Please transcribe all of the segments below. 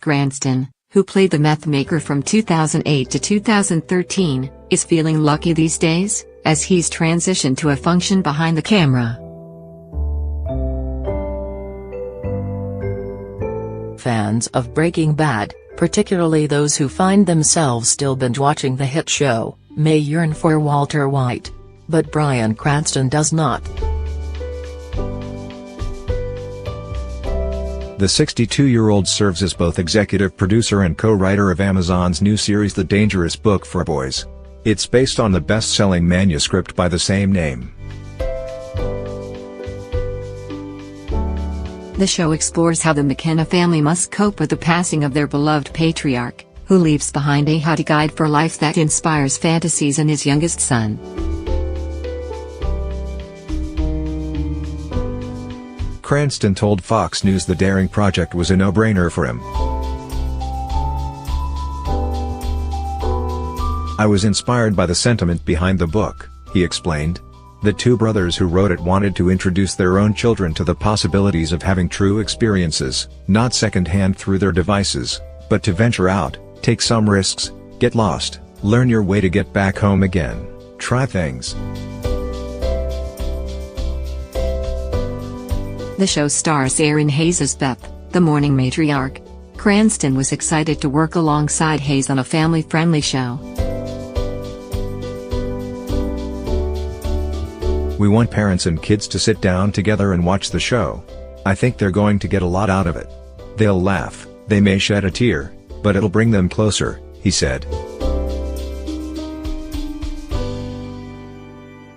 Cranston, who played the meth maker from 2008 to 2013, is feeling lucky these days, as he's transitioned to a function behind the camera. Fans of Breaking Bad, particularly those who find themselves still binge-watching the hit show, may yearn for Walter White. But Bryan Cranston does not. The 62-year-old serves as both executive producer and co-writer of Amazon's new series The Dangerous Book for Boys. It's based on the best-selling manuscript by the same name. The show explores how the McKenna family must cope with the passing of their beloved patriarch, who leaves behind a how-to guide for life that inspires fantasies in his youngest son. Cranston told Fox News the daring project was a no-brainer for him. "I was inspired by the sentiment behind the book," he explained. The two brothers who wrote it wanted to introduce their own children to the possibilities of having true experiences, not second-hand through their devices, but to venture out, take some risks, get lost, learn your way to get back home again, try things. The show stars Erin Hayes as Beth, the morning matriarch. Cranston was excited to work alongside Hayes on a family-friendly show. "We want parents and kids to sit down together and watch the show. I think they're going to get a lot out of it. They'll laugh, they may shed a tear, but it'll bring them closer," he said.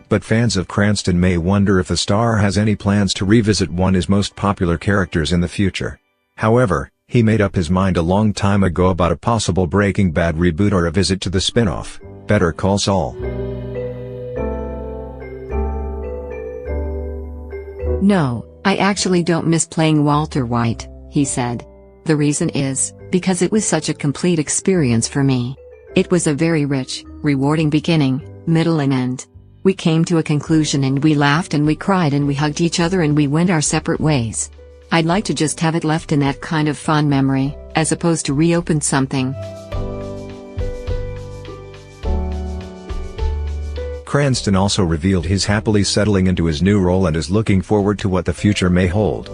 But fans of Cranston may wonder if the star has any plans to revisit one of his most popular characters in the future. However, he made up his mind a long time ago about a possible Breaking Bad reboot or a visit to the spin-off, Better Call Saul. "No, I actually don't miss playing Walter White," he said. "The reason is, because it was such a complete experience for me. It was a very rich, rewarding beginning, middle and end. We came to a conclusion and we laughed and we cried and we hugged each other and we went our separate ways. I'd like to just have it left in that kind of fond memory, as opposed to reopen something." Cranston also revealed he's happily settling into his new role and is looking forward to what the future may hold.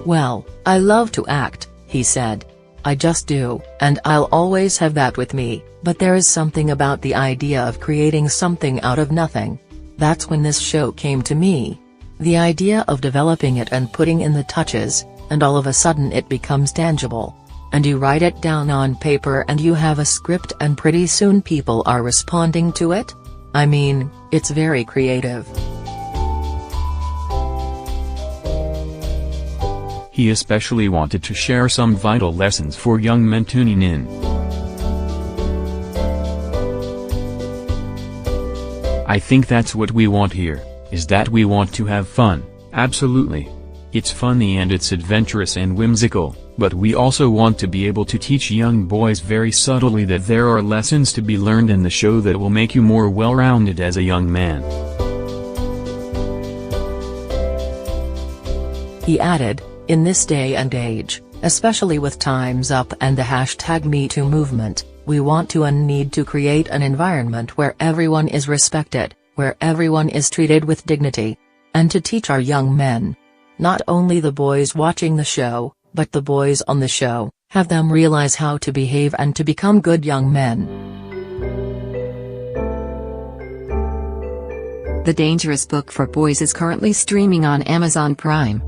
"Well, I love to act," he said. "I just do, and I'll always have that with me, but there is something about the idea of creating something out of nothing. That's when this show came to me. The idea of developing it and putting in the touches, and all of a sudden it becomes tangible. And you write it down on paper and you have a script and pretty soon people are responding to it. I mean, it's very creative." He especially wanted to share some vital lessons for young men tuning in. "I think that's what we want here, is that we want to have fun, absolutely. It's funny and it's adventurous and whimsical, but we also want to be able to teach young boys very subtly that there are lessons to be learned in the show that will make you more well-rounded as a young man." He added, "In this day and age, especially with Time's Up and the #MeToo movement, we want to and need to create an environment where everyone is respected, where everyone is treated with dignity. And to teach our young men, not only the boys watching the show, but the boys on the show, have them realize how to behave and to become good young men." The Dangerous Book for Boys is currently streaming on Amazon Prime.